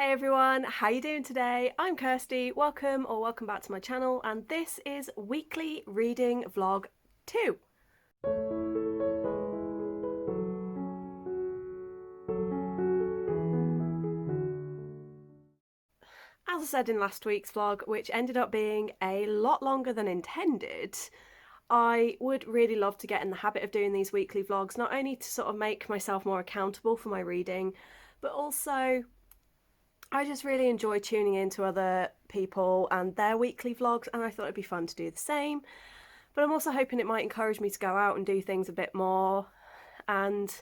Hey everyone, how you doing today? I'm Kirsty, welcome back to my channel, and this is weekly reading vlog 2. As I said in last week's vlog, which ended up being a lot longer than intended, I would really love to get in the habit of doing these weekly vlogs, not only to sort of make myself more accountable for my reading, but also I just really enjoy tuning in to other people and their weekly vlogs, and I thought it'd be fun to do the same. But I'm also hoping it might encourage me to go out and do things a bit more and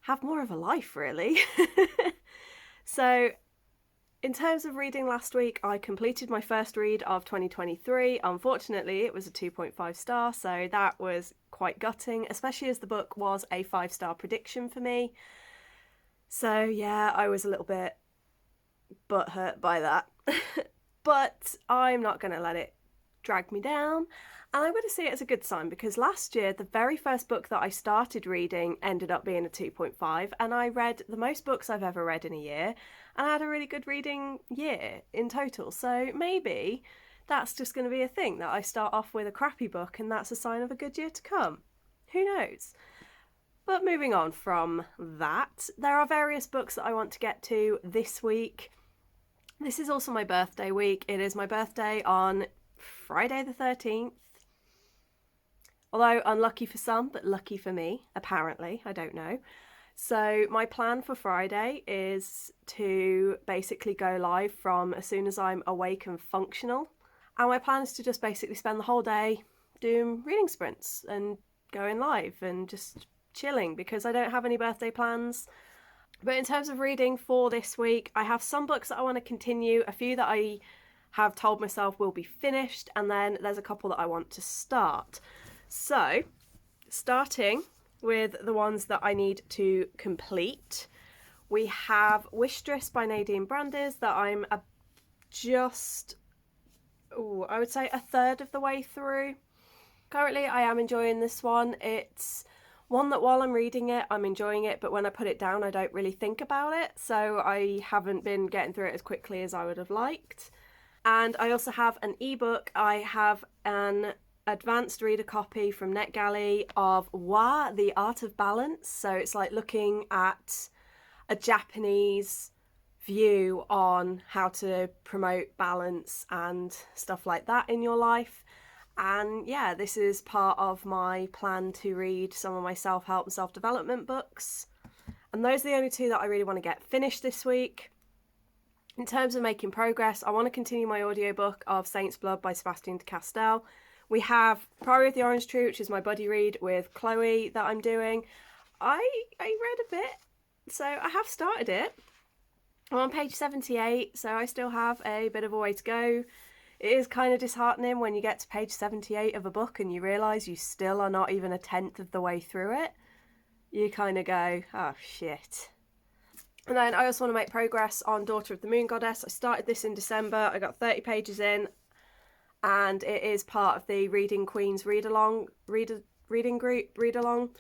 have more of a life, really. So, in terms of reading last week, I completed my first read of 2023. Unfortunately, it was a 2.5 star, so that was quite gutting, especially as the book was a 5-star prediction for me. So, yeah, I was a little bit butthurt by that. But I'm not going to let it drag me down. And I'm going to see it as a good sign because last year, the very first book that I started reading ended up being a 2.5, and I read the most books I've ever read in a year, and I had a really good reading year in total. So maybe that's just going to be a thing, that I start off with a crappy book and that's a sign of a good year to come. Who knows? But moving on from that, there are various books that I want to get to this week. This is also my birthday week. It is my birthday on Friday the 13th. Although unlucky for some, but lucky for me, apparently. I don't know. So my plan for Friday is to basically go live from as soon as I'm awake and functional. And my plan is to just basically spend the whole day doing reading sprints and going live and just chilling because I don't have any birthday plans. But in terms of reading for this week, I have some books that I want to continue, a few that I have told myself will be finished, and then there's a couple that I want to start. So, starting with the ones that I need to complete, we have Wishdress by Nadine Brandes that I'm I would say a third of the way through. Currently, I am enjoying this one. It's one that while I'm reading it, I'm enjoying it, but when I put it down, I don't really think about it. So I haven't been getting through it as quickly as I would have liked. And I also have an ebook. I have an advanced reader copy from NetGalley of Wa, The Art of Balance. So it's like looking at a Japanese view on how to promote balance and stuff like that in your life. And yeah, this is part of my plan to read some of my self-help and self-development books. And those are the only two that I really want to get finished this week. In terms of making progress, I want to continue my audiobook of Saint's Blood by Sebastian de Castell. We have Priory of the Orange Tree, which is my buddy read with Chloe that I'm doing. I read a bit, so I have started it. I'm on page 78, so I still have a bit of a way to go. It is kind of disheartening when you get to page 78 of a book and you realise you still are not even a tenth of the way through it. You kind of go, oh shit. And then I also want to make progress on Daughter of the Moon Goddess. I started this in December. I got 30 pages in, and it is part of the Reading Queen's reading group read along.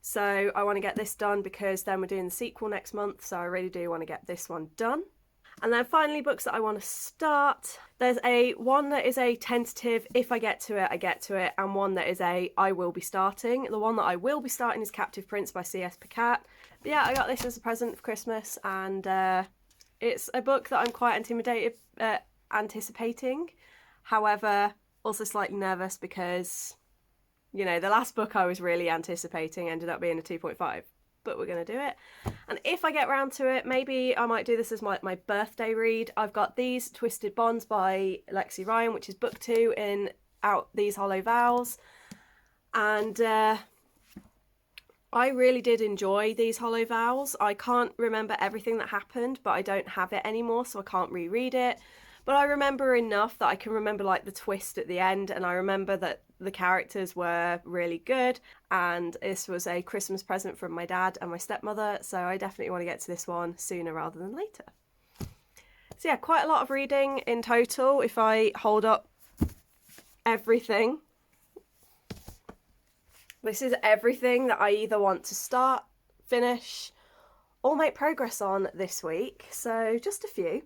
So I want to get this done because then we're doing the sequel next month. So I really do want to get this one done. And then finally, books that I want to start. There's one that is a tentative, if I get to it, I get to it, and one that is I will be starting. The one that I will be starting is Captive Prince by C.S. Pacat. But yeah, I got this as a present for Christmas, and it's a book that I'm quite anticipating. However, also slightly nervous because, you know, the last book I was really anticipating ended up being a 2.5. But we're going to do it. And if I get round to it, maybe I might do this as my birthday read. I've got These Twisted Bonds by Lexi Ryan, which is book 2 in Out These Hollow Vows. And I really did enjoy These Hollow Vows. I can't remember everything that happened, but I don't have it anymore, so I can't reread it. But I remember enough that I can remember like the twist at the end, and I remember that the characters were really good, and this was a Christmas present from my dad and my stepmother, so I definitely want to get to this one sooner rather than later. So yeah, quite a lot of reading in total if I hold up everything. This is everything that I either want to start, finish, all make progress on this week. So just a few.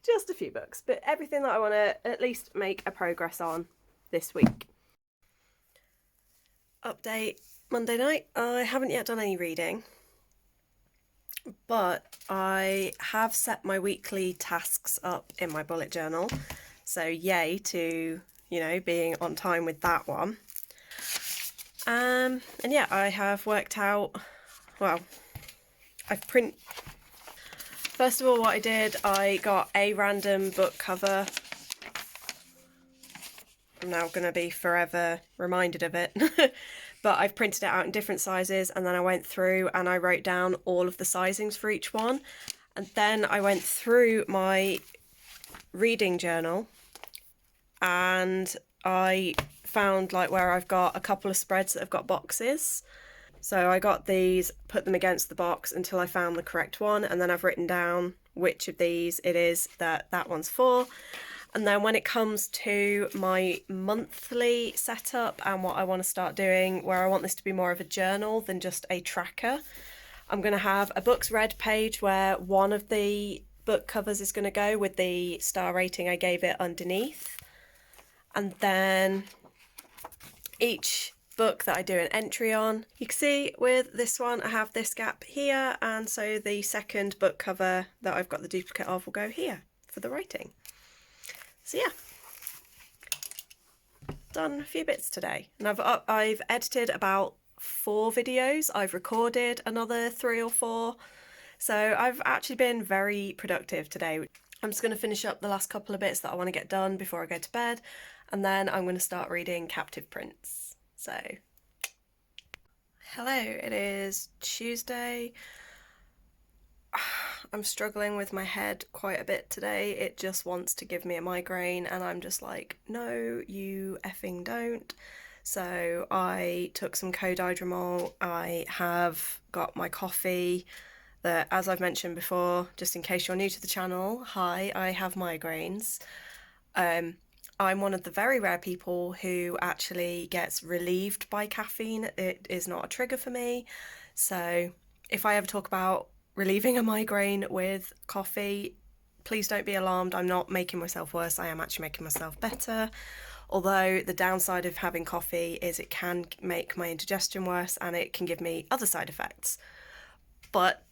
Just a few books, but everything that I want to at least make a progress on this week. Update Monday night. I haven't yet done any reading, but I have set my weekly tasks up in my bullet journal. So yay to, being on time with that one. And yeah, I have worked out, first of all, what I did, I got a random book cover. I'm now going to be forever reminded of it. But I've printed it out in different sizes, and then I went through and I wrote down all of the sizings for each one. And then I went through my reading journal and I found where I've got a couple of spreads that have got boxes. So I got these, put them against the box until I found the correct one, and then I've written down which of these it is that one's for. And then when it comes to my monthly setup and what I want to start doing, where I want this to be more of a journal than just a tracker, I'm going to have a books read page where one of the book covers is going to go with the star rating I gave it underneath. And then each book that I do an entry on. You can see with this one I have this gap here, and so the second book cover that I've got the duplicate of will go here for the writing. So yeah, done a few bits today, and I've edited about 4 videos. I've recorded another 3 or 4, so I've actually been very productive today. I'm just going to finish up the last couple of bits that I want to get done before I go to bed, and then I'm going to start reading Captive Prince. So, hello, it is Tuesday. I'm struggling with my head quite a bit today. It just wants to give me a migraine, and I'm just like, no, you effing don't. So I took some Codidromol. I have got my coffee that, as I've mentioned before, just in case you're new to the channel, hi, I have migraines. I'm one of the very rare people who actually gets relieved by caffeine. It is not a trigger for me. So if I ever talk about relieving a migraine with coffee, please don't be alarmed. I'm not making myself worse. I am actually making myself better. Although the downside of having coffee is it can make my indigestion worse and it can give me other side effects. But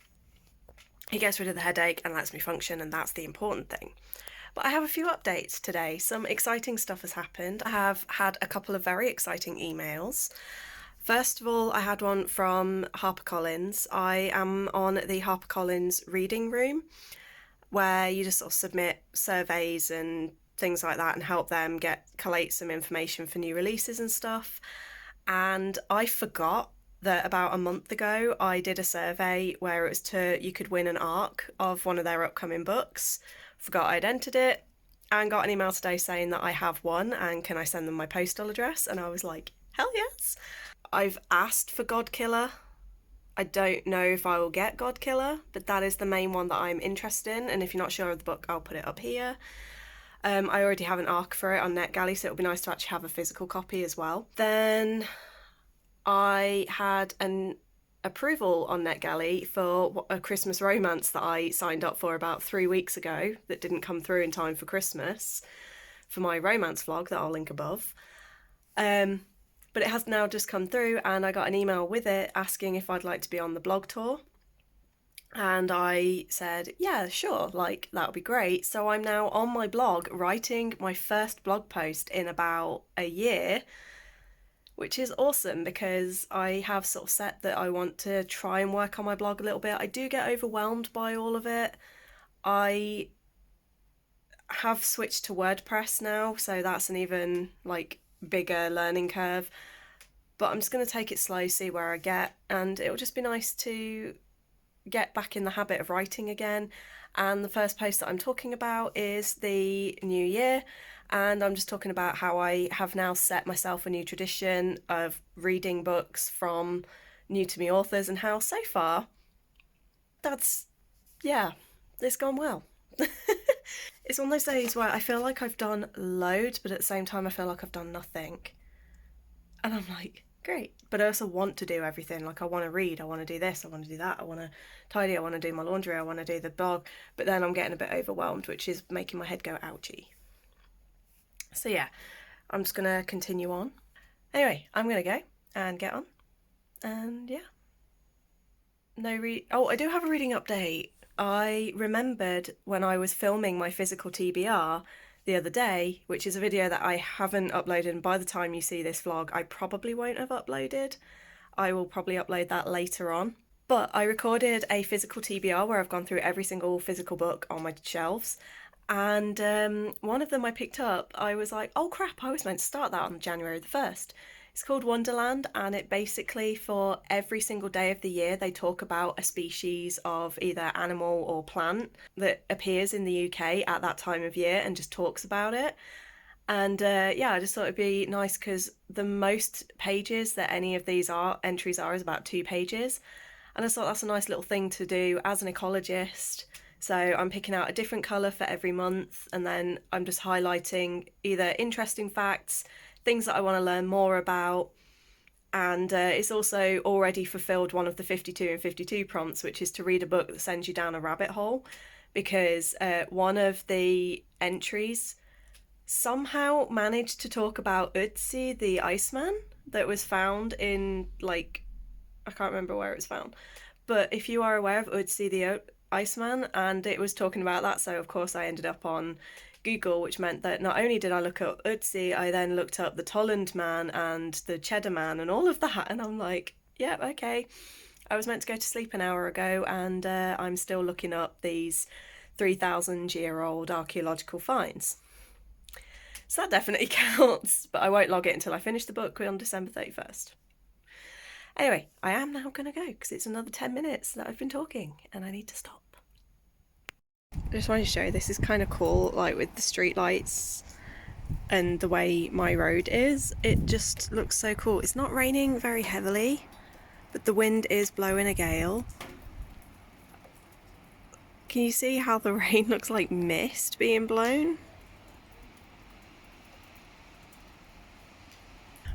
it gets rid of the headache and lets me function, and that's the important thing. But I have a few updates today. Some exciting stuff has happened. I have had a couple of very exciting emails. First of all, I had one from HarperCollins. I am on the HarperCollins reading room, where you just sort of submit surveys and things like that and help them collate some information for new releases and stuff. And I forgot that about a month ago I did a survey where it was you could win an ARC of one of their upcoming books. Forgot I'd entered it, and got an email today saying that I have won and can I send them my postal address, and I was like, hell yes. I've asked for Godkiller. I don't know if I will get Godkiller, but that is the main one that I'm interested in, and if you're not sure of the book, I'll put it up here. I already have an ARC for it on NetGalley, so it'll be nice to actually have a physical copy as well. Then I had an approval on NetGalley for a Christmas romance that I signed up for about 3 weeks ago that didn't come through in time for Christmas for my romance vlog that I'll link above. But it has now just come through, and I got an email with it asking if I'd like to be on the blog tour. And I said, yeah, sure, that would be great. So I'm now on my blog writing my first blog post in about a year, which is awesome because I have sort of set that I want to try and work on my blog a little bit. I do get overwhelmed by all of it. I have switched to WordPress now, so that's an even bigger learning curve. But I'm just going to take it slow, see where I get, and it'll just be nice to get back in the habit of writing again. And the first post that I'm talking about is the new year, and I'm just talking about how I have now set myself a new tradition of reading books from new to me authors, and how so far it's gone well. It's one of those days where I feel like I've done loads, but at the same time I feel like I've done nothing. And I'm like, great. But I also want to do everything. Like, I want to read, I want to do this, I want to do that, I want to tidy, I want to do my laundry, I want to do the blog. But then I'm getting a bit overwhelmed, which is making my head go ouchie. So yeah, I'm just going to continue on. Anyway, I'm going to go and get on. And yeah. Oh, I do have a reading update. I remembered when I was filming my physical TBR the other day, which is a video that I haven't uploaded, and by the time you see this vlog, I probably won't have uploaded. I will probably upload that later on. But I recorded a physical TBR where I've gone through every single physical book on my shelves, and one of them I picked up, I was like, oh crap, I was meant to start that on January the 1st. It's called Wonderland, and it basically, for every single day of the year, they talk about a species of either animal or plant that appears in the UK at that time of year and just talks about it. And yeah, I just thought it'd be nice because the most pages that any of these entries are is about 2 pages. And I thought that's a nice little thing to do as an ecologist. So I'm picking out a different colour for every month, and then I'm just highlighting either interesting facts, things that I want to learn more about, and it's also already fulfilled one of the 52 and 52 prompts, which is to read a book that sends you down a rabbit hole, because one of the entries somehow managed to talk about Ötzi the Iceman that was found in, like, I can't remember where it was found, but if you are aware of Ötzi the Iceman, and it was talking about that, so of course I ended up on Google, which meant that not only did I look up Ötzi, I then looked up the Tolland Man and the Cheddar Man and all of that, and I'm like, yeah, okay. I was meant to go to sleep an hour ago, and I'm still looking up these 3,000-year-old archaeological finds. So that definitely counts, but I won't log it until I finish the book on December 31st. Anyway, I am now going to go because it's another 10 minutes that I've been talking and I need to stop. I just wanted to show you, this is kind of cool, like with the street lights and the way my road is. It just looks so cool. It's not raining very heavily, but the wind is blowing a gale. Can you see how the rain looks like mist being blown?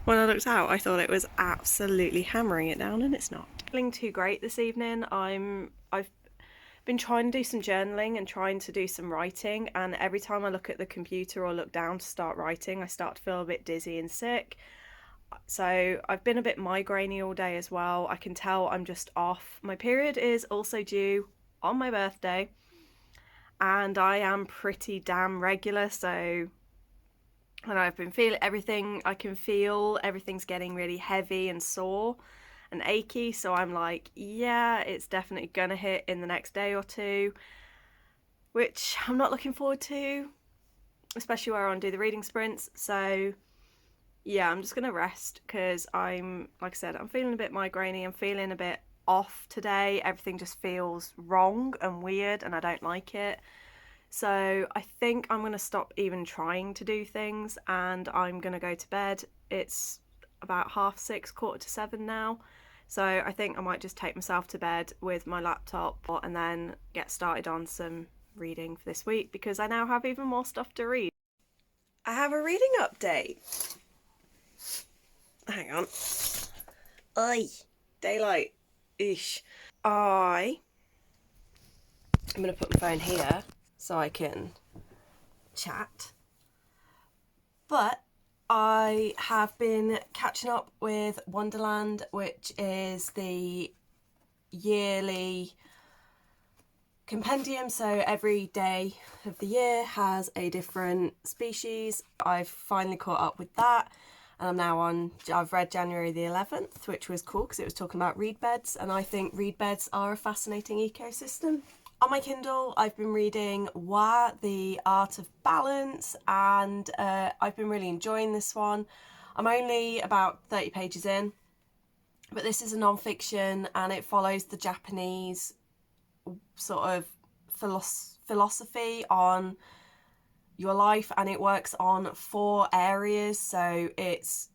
When I looked out, I thought it was absolutely hammering it down, and it's not. Feeling too great this evening. I've been trying to do some journaling and trying to do some writing, and every time I look at the computer or look down to start writing, I start to feel a bit dizzy and sick. So I've been a bit migrainey all day as well. I can tell I'm just off. My period is also due on my birthday, and I am pretty damn regular, so and I've been feeling everything. I can feel everything's getting really heavy and sore and achy, so I'm like, yeah, it's definitely gonna hit in the next day or two, which I'm not looking forward to, especially where I want to do the reading sprints. So yeah, I'm just gonna rest because I'm, like I said, I'm feeling a bit migrainey. I'm feeling a bit off today. Everything just feels wrong and weird and I don't like it. So I think I'm going to stop even trying to do things and I'm going to go to bed. It's about 6:30, 6:45 now. So I think I might just take myself to bed with my laptop and then get started on some reading for this week because I now have even more stuff to read. I have a reading update. Hang on. Oi, daylight. Ish. I'm going to put my phone here so I can chat. But I have been catching up with Wonderland, which is the yearly compendium. So every day of the year has a different species. I've finally caught up with that. And I'm now on, I've read January the 11th, which was cool because it was talking about reed beds. And I think reed beds are a fascinating ecosystem. On my Kindle, I've been reading Hua, The Art of Balance, and I've been really enjoying this one. I'm only about 30 pages in, but this is a non-fiction and it follows the Japanese sort of philosophy on your life, and it works on 4 areas. So it's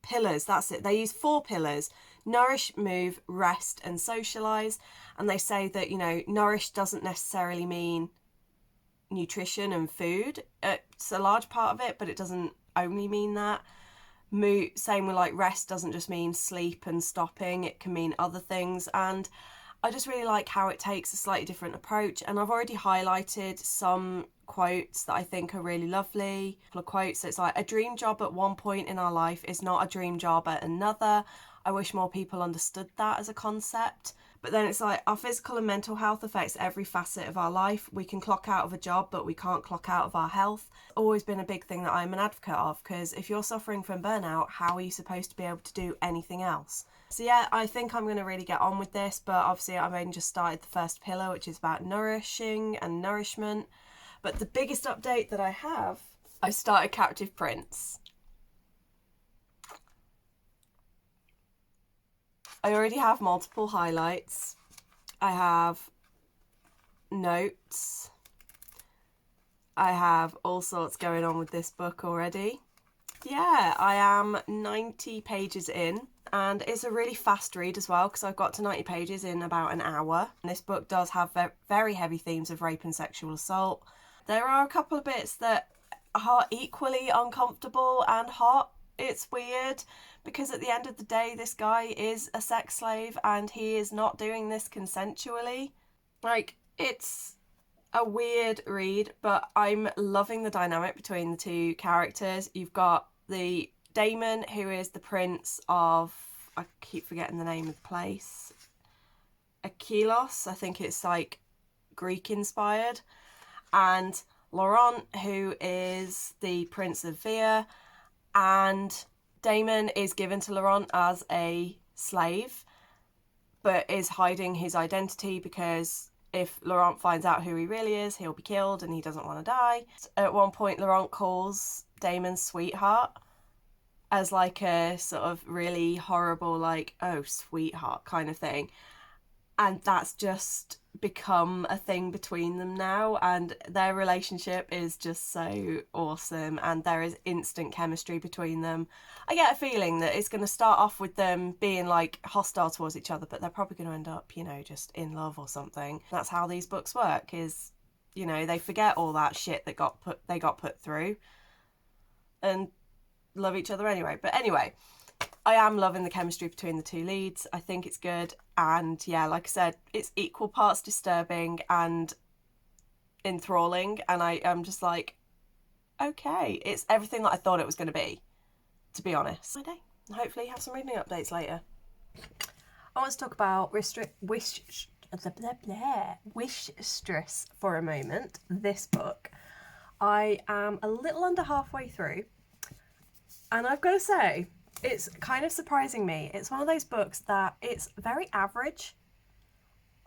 pillars, that's it. They use 4 pillars: nourish, move, rest and socialise. And they say that, you know, nourish doesn't necessarily mean nutrition and food. It's a large part of it, but it doesn't only mean that. Same with like rest doesn't just mean sleep and stopping, it can mean other things. And I just really like how it takes a slightly different approach. And I've already highlighted some quotes that I think are really lovely. A couple of quotes. So it's like, a dream job at one point in our life is not a dream job at another. I wish more people understood that as a concept. But then it's like, our physical and mental health affects every facet of our life. We can clock out of a job, but we can't clock out of our health. Always been a big thing that I'm an advocate of, because if you're suffering from burnout, how are you supposed to be able to do anything else? So yeah, I think I'm going to really get on with this, but obviously I've only just started the first pillar, which is about nourishing and nourishment. But the biggest update that I have, I started Captive Prince. I already have multiple highlights. I have notes. I have all sorts going on with this book already. Yeah, I am 90 pages in, and it's a really fast read as well, because I've got to 90 pages in about an hour. And this book does have very heavy themes of rape and sexual assault. There are a couple of bits that are equally uncomfortable and hot. It's weird, because at the end of the day, this guy is a sex slave and he is not doing this consensually. Like, it's a weird read, but I'm loving the dynamic between the two characters. You've got the Damon, who is the prince of, I keep forgetting the name of the place, Akylos, I think it's like Greek inspired, and Laurent, who is the prince of Via. And Damon is given to Laurent as a slave, but is hiding his identity, because if Laurent finds out who he really is, he'll be killed and he doesn't want to die. At one point, Laurent calls Damon's sweetheart as like a sort of really horrible, like, oh, sweetheart kind of thing. And that's just become a thing between them now, and their relationship is just so awesome, and there is instant chemistry between them. I get a feeling that it's going to start off with them being like hostile towards each other, but they're probably going to end up, you know, just in love or something. That's how these books work, is, you know, they forget all that shit that they got put through and love each other anyway. But anyway, I am loving the chemistry between the two leads. I think it's good. And yeah, like I said, it's equal parts disturbing and enthralling. And I am just like, okay, it's everything that I thought it was going to be honest. My day. Hopefully have some reading updates later. I want to talk about wish stress for a moment. This book. I am a little under halfway through. And I've got to say, it's kind of surprising me. It's one of those books that it's very average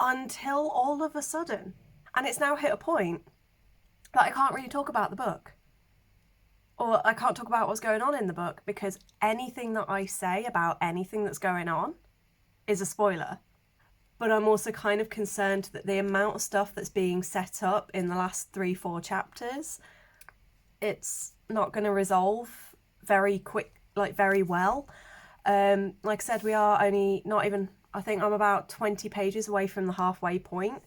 until all of a sudden. And it's now hit a point that I can't really talk about the book. Or I can't talk about what's going on in the book, because anything that I say about anything that's going on is a spoiler. But I'm also kind of concerned that the amount of stuff that's being set up in the last 3-4 chapters, it's not going to resolve very quick, like very well. Like I said, we are only not even, I think I'm about 20 pages away from the halfway point,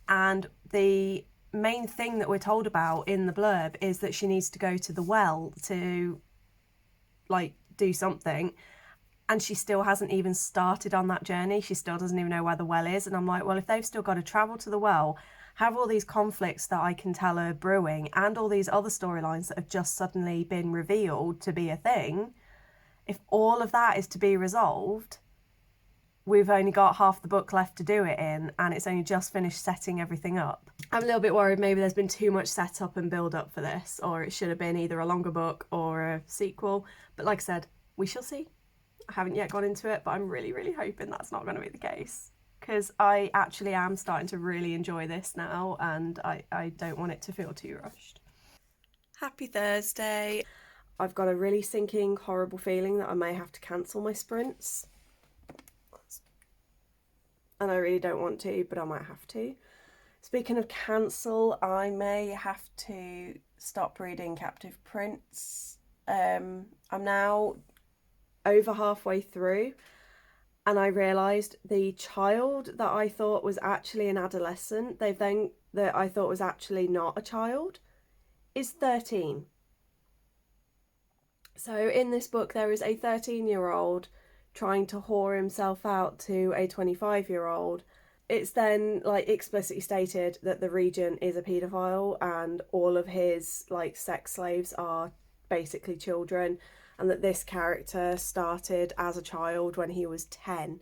and the main thing that we're told about in the blurb is that she needs to go to the well to like do something, and she still hasn't even started on that journey. She still doesn't even know where the well is. And I'm like, well, if they've still got to travel to the well, have all these conflicts that I can tell are brewing, and all these other storylines that have just suddenly been revealed to be a thing, if all of that is to be resolved, we've only got half the book left to do it in, and it's only just finished setting everything up. I'm a little bit worried maybe there's been too much setup and build up for this, or it should have been either a longer book or a sequel. But like I said, we shall see. I haven't yet got into it, but I'm really, really hoping that's not going to be the case, because I actually am starting to really enjoy this now, and I don't want it to feel too rushed. Happy Thursday. I've got a really sinking, horrible feeling that I may have to cancel my sprints. And I really don't want to, but I might have to. Speaking of cancel, I may have to stop reading Captive Prince. I'm now over halfway through, and I realised the child that I thought was actually an adolescent, that I thought was actually not a child, is 13. So in this book, there is a 13-year-old trying to whore himself out to a 25-year-old. It's then like explicitly stated that the regent is a paedophile and all of his like sex slaves are basically children, and that this character started as a child when he was 10.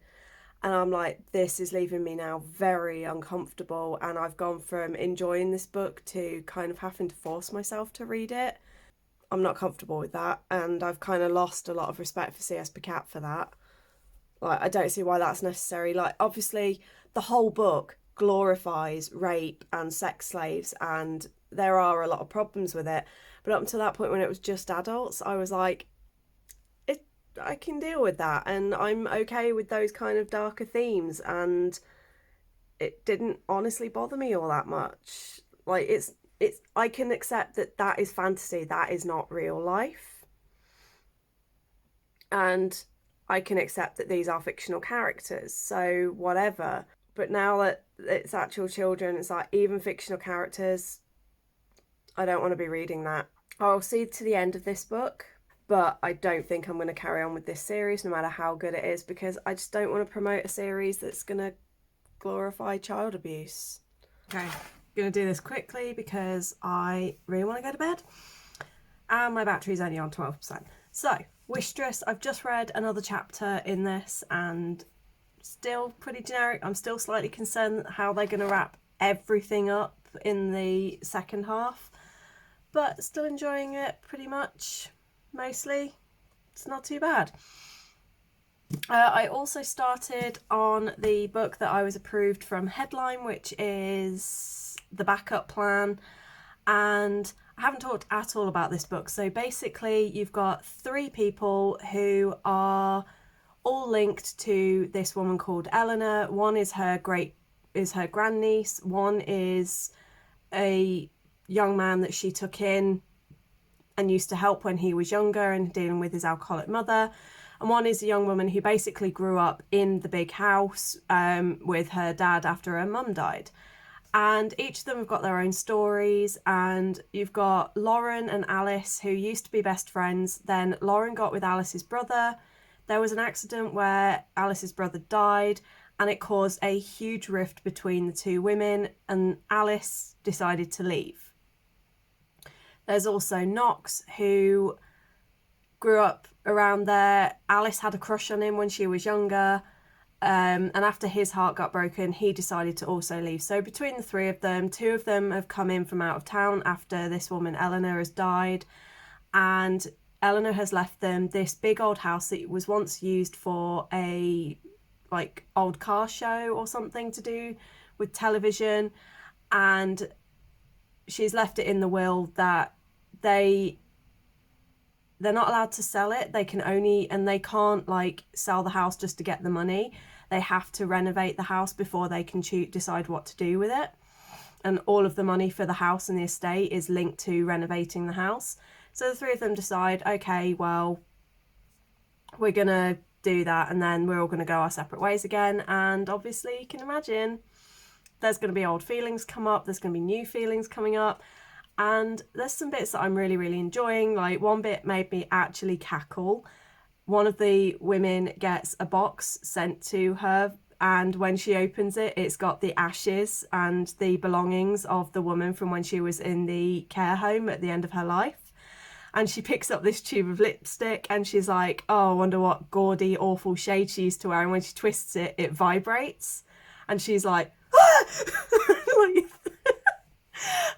And I'm like, this is leaving me now very uncomfortable, and I've gone from enjoying this book to kind of having to force myself to read it. I'm not comfortable with that, and I've kind of lost a lot of respect for C.S. Pacat for that. Like, I don't see why that's necessary. Like, obviously, the whole book glorifies rape and sex slaves, and there are a lot of problems with it. But up until that point, when it was just adults, I was like, I can deal with that, and I'm okay with those kind of darker themes, and it didn't honestly bother me all that much. Like, it's I can accept that that is fantasy, that is not real life, and I can accept that these are fictional characters, so whatever. But now that it's actual children, it's like, even fictional characters, I don't want to be reading that. I'll see to the end of this book, but I don't think I'm going to carry on with this series no matter how good it is, because I just don't want to promote a series that's going to glorify child abuse. Okay, I'm going to do this quickly because I really want to go to bed and my battery's only on 12%. So, Wistress, I've just read another chapter in this and still pretty generic. I'm still slightly concerned how they're going to wrap everything up in the second half, but still enjoying it pretty much, mostly. It's not too bad. I also started on the book that I was approved from Headline, which is The Backup Plan, and I haven't talked at all about this book. So basically you've got 3 people who are all linked to this woman called Eleanor. One is her grandniece, one is a young man that she took in and used to help when he was younger and dealing with his alcoholic mother, and one is a young woman who basically grew up in the big house with her dad after her mum died. And each of them have got their own stories, and you've got Lauren and Alice, who used to be best friends. Then Lauren got with Alice's brother. There was an accident where Alice's brother died, and it caused a huge rift between the 2 women, and Alice decided to leave. There's also Knox, who grew up around there. Alice had a crush on him when she was younger. And after his heart got broken, he decided to also leave. So between the 3 of them, 2 of them have come in from out of town after this woman Eleanor has died, and Eleanor has left them this big old house that was once used for a like old car show or something to do with television, and she's left it in the will that they're not allowed to sell it. They can't like sell the house just to get the money. They have to renovate the house before they can decide what to do with it. And all of the money for the house and the estate is linked to renovating the house. So the 3 of them decide, okay, well, we're going to do that, and then we're all going to go our separate ways again. And obviously you can imagine there's going to be old feelings come up. There's going to be new feelings coming up. And there's some bits that I'm really, really enjoying. Like, one bit made me actually cackle. One of the women gets a box sent to her, and when she opens it, it's got the ashes and the belongings of the woman from when she was in the care home at the end of her life. And she picks up this tube of lipstick and she's like, oh, I wonder what gaudy, awful shade she used to wear. And when she twists it, it vibrates. And she's like, ah!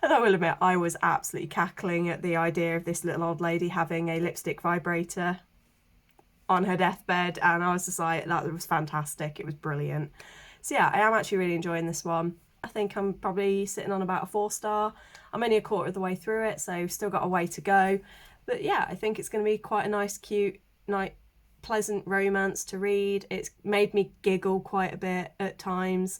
And I will admit, I was absolutely cackling at the idea of this little old lady having a lipstick vibrator on her deathbed, and I was just like, that was fantastic. It was brilliant. So yeah, I am actually really enjoying this one. I think I'm probably sitting on about a 4-star. I'm only a quarter of the way through it, so still got a way to go. But yeah, I think it's going to be quite a nice, cute, pleasant romance to read. It's made me giggle quite a bit at times.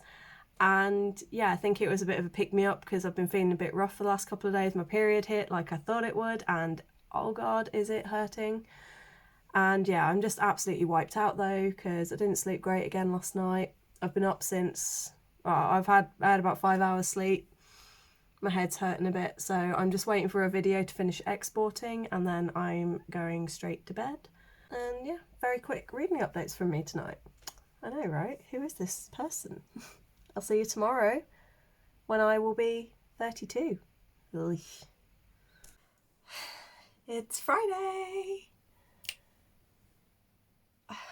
And yeah, I think it was a bit of a pick-me-up because I've been feeling a bit rough for the last couple of days. My period hit like I thought it would, and oh God, is it hurting. And yeah, I'm just absolutely wiped out though because I didn't sleep great again last night. I've been up since, I had about 5 hours sleep. my head's hurting a bit, so I'm just waiting for a video to finish exporting and then I'm going straight to bed. And yeah, very quick reading updates from me tonight. I know, right? Who is this person? I'll see you tomorrow when I will be 32. Ugh. It's Friday!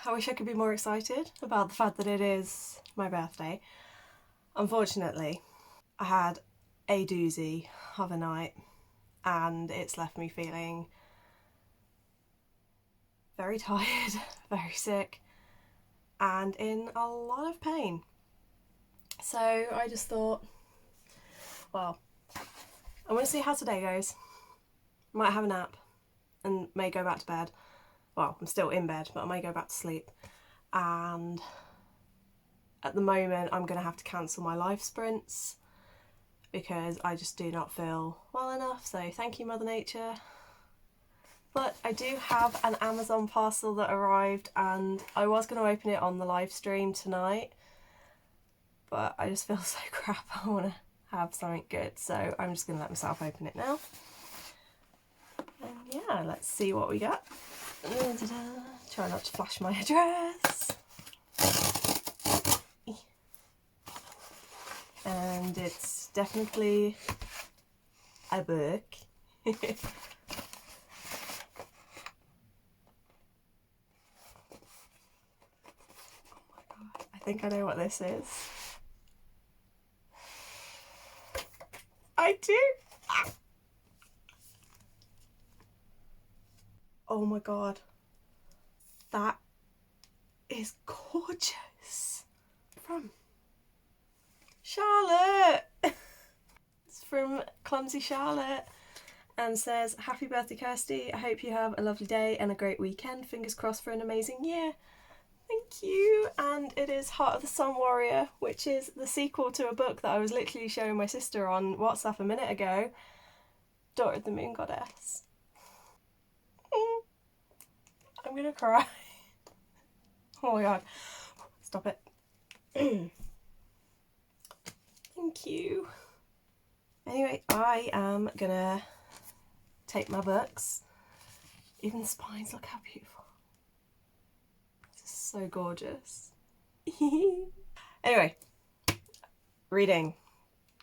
I wish I could be more excited about the fact that it is my birthday. Unfortunately, I had a doozy of a night and it's left me feeling very tired, very sick, and in a lot of pain. So I just thought, well, I'm going to see how today goes. Might have a nap and may go back to bed. Well, I'm still in bed, but I may go back to sleep. And at the moment, I'm going to have to cancel my live sprints because I just do not feel well enough. So thank you, Mother Nature. But I do have an Amazon parcel that arrived and I was going to open it on the live stream tonight, but I just feel so crap. I want to have something good, so I'm just going to let myself open it now. And yeah, let's see what we got. Try not to flash my address. And it's definitely a book. Oh my god, I think I know what this is. I do! Ah. Oh my god. That is gorgeous. From Charlotte! It's from Clumsy Charlotte and says, "Happy birthday, Kirsty. I hope you have a lovely day and a great weekend. Fingers crossed for an amazing year." Thank you. And it is Heart of the Sun Warrior, which is the sequel to a book that I was literally showing my sister on WhatsApp a minute ago. Daughter of the Moon Goddess. I'm gonna cry. Oh my god. Stop it. Thank you. Anyway, I am gonna take my books. Even the spines, look how beautiful. This is so gorgeous. Anyway, reading.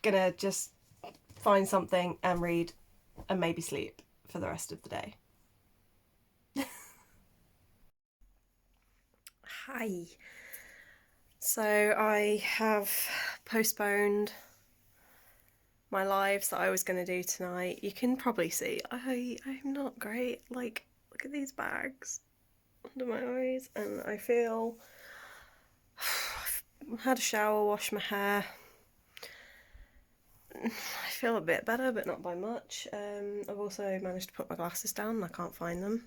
Gonna just find something and read and maybe sleep for the rest of the day. Hi. So I have postponed my lives that I was going to do tonight. You can probably see I'm not great. Like, look at these bags under my eyes, and I feel I've had a shower, washed my hair. I feel a bit better, but not by much. I've also managed to put my glasses down and I can't find them.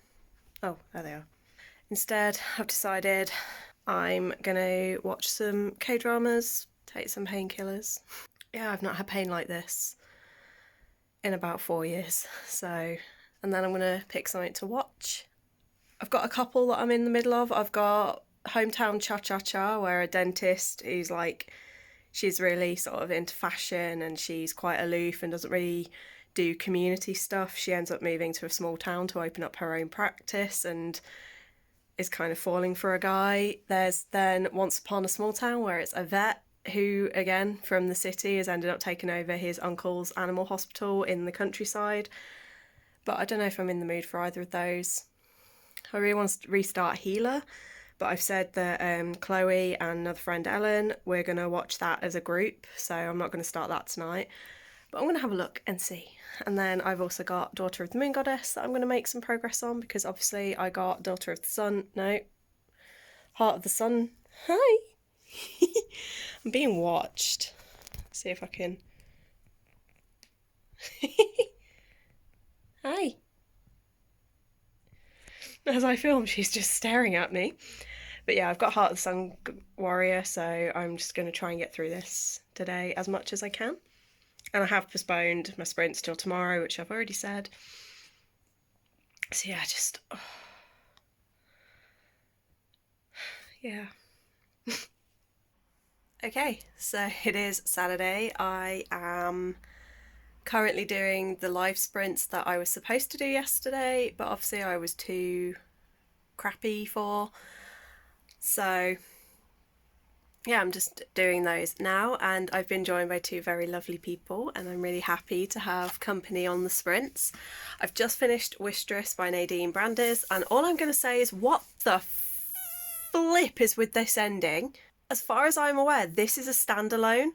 Oh, there they are. Instead, I've decided I'm gonna watch some K-dramas, take some painkillers. Yeah, I've not had pain like this in about 4 years, so, and then I'm gonna pick something to watch. I've got a couple that I'm in the middle of. I've got Hometown Cha-Cha-Cha, where a dentist who's like, she's really sort of into fashion and she's quite aloof and doesn't really do community stuff. She ends up moving to a small town to open up her own practice and is kind of falling for a guy. There's then Once Upon a Small Town, where it's a vet who, again, from the city, has ended up taking over his uncle's animal hospital in the countryside. But I don't know if I'm in the mood for either of those. I really want to restart Healer, but I've said that Chloe and another friend Ellen, we're going to watch that as a group, so I'm not going to start that tonight. But I'm going to have a look and see. And then I've also got Daughter of the Moon Goddess that I'm going to make some progress on, because obviously I got Daughter of the Sun, no, Heart of the Sun. Hi! I'm being watched. Let's see if I can. Hi! As I film, she's just staring at me. But yeah, I've got Heart of the Sun Warrior, so I'm just going to try and get through this today as much as I can. And I have postponed my sprints till tomorrow, which I've already said. So yeah, just... Oh. Yeah. Okay, so it is Saturday. I am currently doing the live sprints that I was supposed to do yesterday, but obviously I was too crappy for. So yeah, I'm just doing those now, and I've been joined by two very lovely people, and I'm really happy to have company on the sprints. I've just finished Wistress by Nadine Brandes, and all I'm going to say is, what the flip is with this ending? As far as I'm aware, this is a standalone,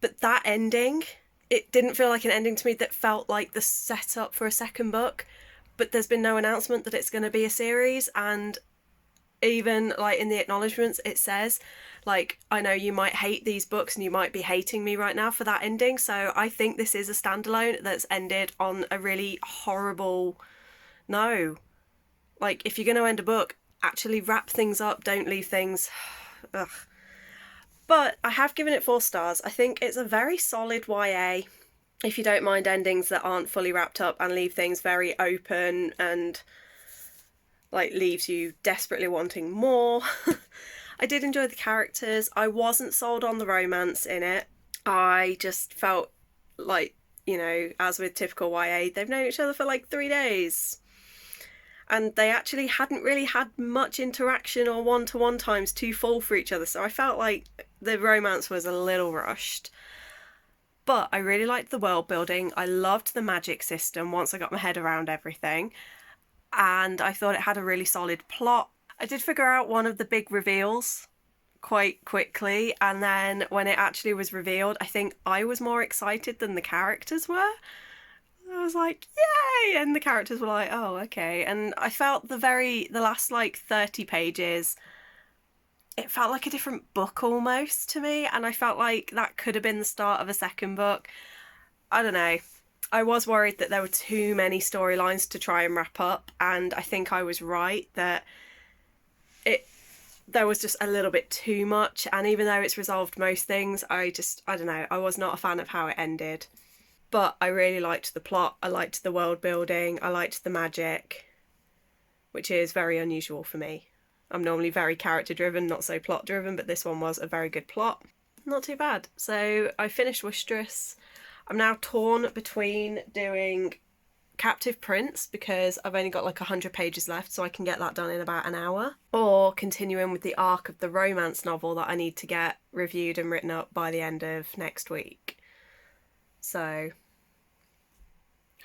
but that ending, it didn't feel like an ending to me. That felt like the setup for a second book, but there's been no announcement that it's going to be a series, and even like in the acknowledgements it says, like, I know you might hate these books and you might be hating me right now for that ending, so I think this is a standalone that's ended on a really horrible no. Like, if you're going to end a book, actually wrap things up, don't leave things ugh. But I have given it 4 stars. I think it's a very solid YA if you don't mind endings that aren't fully wrapped up and leave things very open and like leaves you desperately wanting more. I did enjoy the characters. I wasn't sold on the romance in it. I just felt like, you know, as with typical YA, they've known each other for like 3 days. And they actually hadn't really had much interaction or one-to-one times to fall for each other. So I felt like the romance was a little rushed. But I really liked the world building. I loved the magic system once I got my head around everything. And I thought it had a really solid plot. I did figure out one of the big reveals quite quickly, and then when it actually was revealed, I think I was more excited than the characters were. I was like, yay! And the characters were like, oh, okay. And I felt the last like 30 pages, it felt like a different book almost to me, and I felt like that could have been the start of a second book. I don't know. I was worried that there were too many storylines to try and wrap up, and I think I was right that there was just a little bit too much, and even though it's resolved most things, I don't know, I was not a fan of how it ended. But I really liked the plot, I liked the world building, I liked the magic, which is very unusual for me. I'm normally very character driven, not so plot driven, but this one was a very good plot. Not too bad. So I finished Wistress. I'm now torn between doing Captive Prince, because I've only got like 100 pages left, so I can get that done in about an hour, or continuing with the arc of the romance novel that I need to get reviewed and written up by the end of next week. So,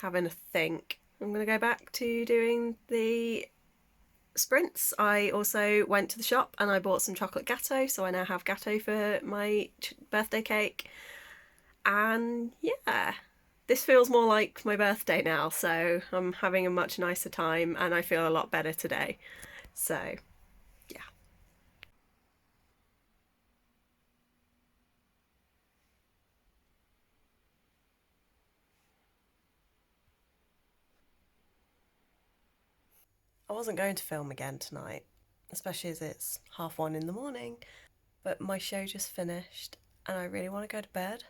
having a think. I'm going to go back to doing the sprints. I also went to the shop and I bought some chocolate gatto, so I now have gatto for my birthday cake. And yeah, this feels more like my birthday now, so I'm having a much nicer time and I feel a lot better today. So yeah. I wasn't going to film again tonight, especially as it's 1:30 in the morning, but my show just finished and I really want to go to bed.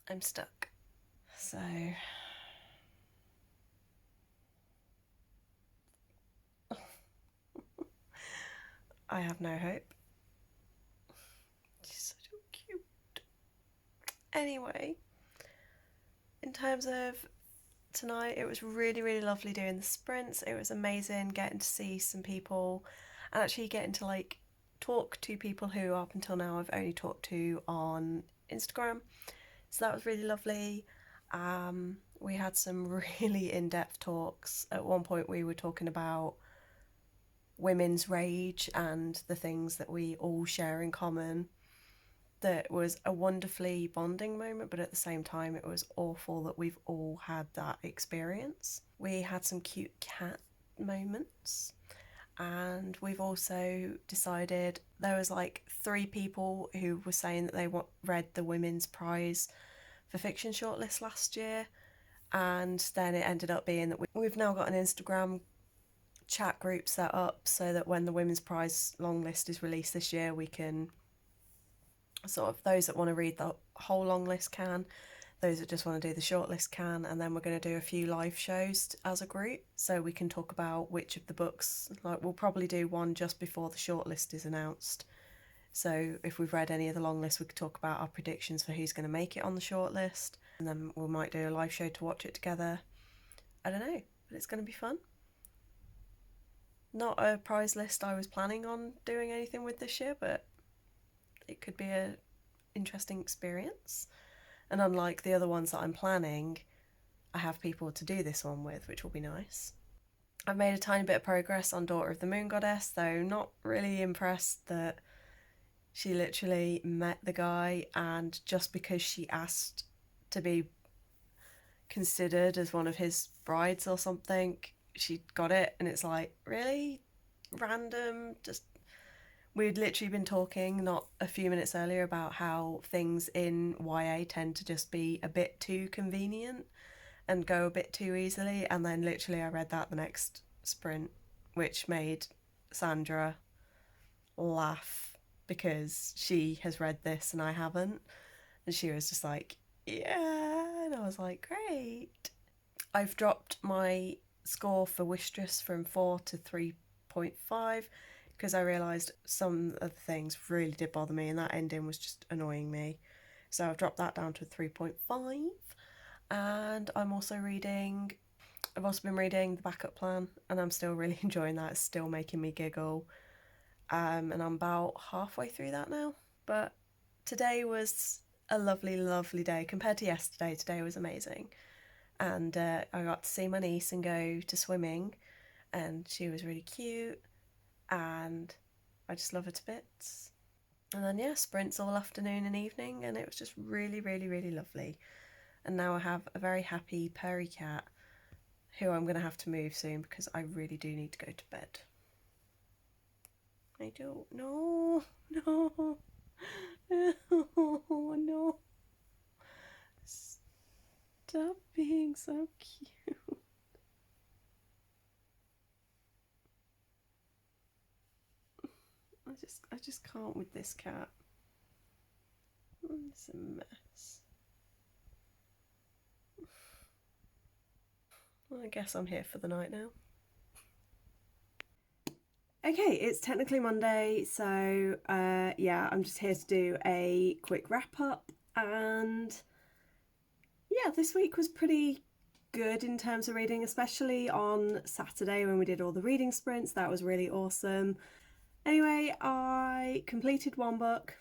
I'm stuck. So I have no hope. She's so cute. Anyway, in terms of tonight, it was really, really lovely doing the sprints. It was amazing getting to see some people and actually getting to like talk to people who up until now I've only talked to on Instagram. So that was really lovely. We had some really in-depth talks. At one point we were talking about women's rage and the things that we all share in common. That was a wonderfully bonding moment, but at the same time it was awful that we've all had that experience. We had some cute cat moments, and we've also decided, there was like 3 people who were saying that they read the Women's Prize for Fiction shortlist last year, and then it ended up being that we've now got an Instagram chat group set up so that when the Women's Prize long list is released this year, we can sort of, those that want to read the whole long list can, those that just want to do the shortlist can, and then we're going to do a few live shows as a group so we can talk about which of the books, like we'll probably do one just before the shortlist is announced. So if we've read any of the long list, we could talk about our predictions for who's going to make it on the shortlist, and then we might do a live show to watch it together. I don't know, but it's going to be fun. Not a prize list I was planning on doing anything with this year, but it could be an interesting experience. And unlike the other ones that I'm planning, I have people to do this one with, which will be nice. I've made a tiny bit of progress on Daughter of the Moon Goddess, though not really impressed that she literally met the guy, and just because she asked to be considered as one of his brides or something, she got it. And it's like, really? Random? Just... We'd literally been talking not a few minutes earlier about how things in YA tend to just be a bit too convenient and go a bit too easily, and then literally I read that the next sprint, which made Sandra laugh because she has read this and I haven't, and she was just like, yeah, and I was like, great. I've dropped my score for Wistress from 4 to 3.5 because I realised some of the things really did bother me, and that ending was just annoying me. So I've dropped that down to 3.5. And I've also been reading The Backup Plan, and I'm still really enjoying that. It's still making me giggle. And I'm about halfway through that now. But today was a lovely, lovely day. Compared to yesterday, today was amazing. And I got to see my niece and go to swimming, and she was really cute. And I just love her to bits. And then, yeah, sprints all afternoon and evening, and it was just really, really, really lovely. And now I have a very happy purry cat who I'm going to have to move soon because I really do need to go to bed. I don't. No. No. No. Stop being so cute. I just can't with this cat. It's a mess. Well, I guess I'm here for the night now. Okay, it's technically Monday, so yeah, I'm just here to do a quick wrap up, and yeah, this week was pretty good in terms of reading, especially on Saturday when we did all the reading sprints. That was really awesome. Anyway, I completed one book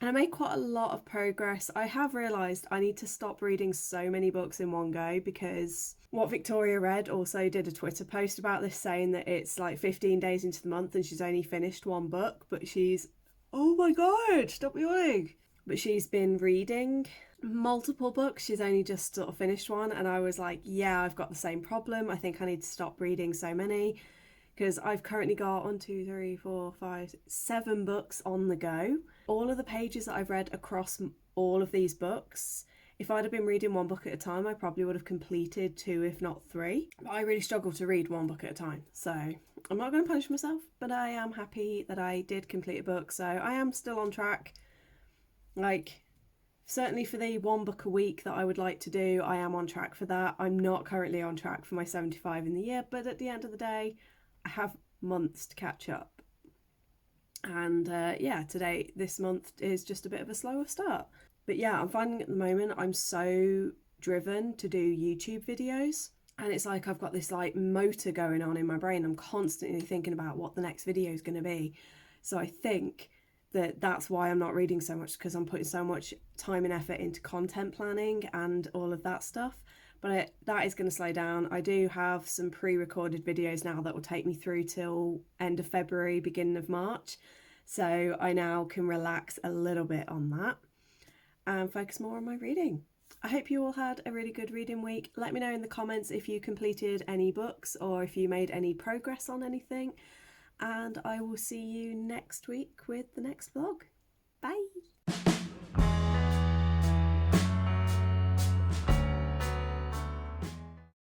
and I made quite a lot of progress. I have realised I need to stop reading so many books in one go, because what Victoria read also did a Twitter post about this, saying that it's like 15 days into the month and she's only finished one book, but she's, oh my god, stop yawning. But she's been reading multiple books. She's only just sort of finished one, and I was like, yeah, I've got the same problem. I think I need to stop reading so many, because I've currently got 7 books on the go. All of the pages that I've read across all of these books, if I'd have been reading one book at a time, I probably would have completed 2, if not 3. But I really struggle to read one book at a time, so I'm not going to punish myself, but I am happy that I did complete a book, so I am still on track. Like, certainly for the 1 book a week that I would like to do, I am on track for that. I'm not currently on track for my 75 in the year, but at the end of the day, I have months to catch up. And yeah, this month is just a bit of a slower start. But yeah, I'm finding at the moment I'm so driven to do YouTube videos, and it's like I've got this like motor going on in my brain. I'm constantly thinking about what the next video is going to be. So I think that's why I'm not reading so much, because I'm putting so much time and effort into content planning and all of that stuff. But that is going to slow down. I do have some pre-recorded videos now that will take me through till end of February, beginning of March. So I now can relax a little bit on that and focus more on my reading. I hope you all had a really good reading week. Let me know in the comments if you completed any books or if you made any progress on anything. And I will see you next week with the next vlog.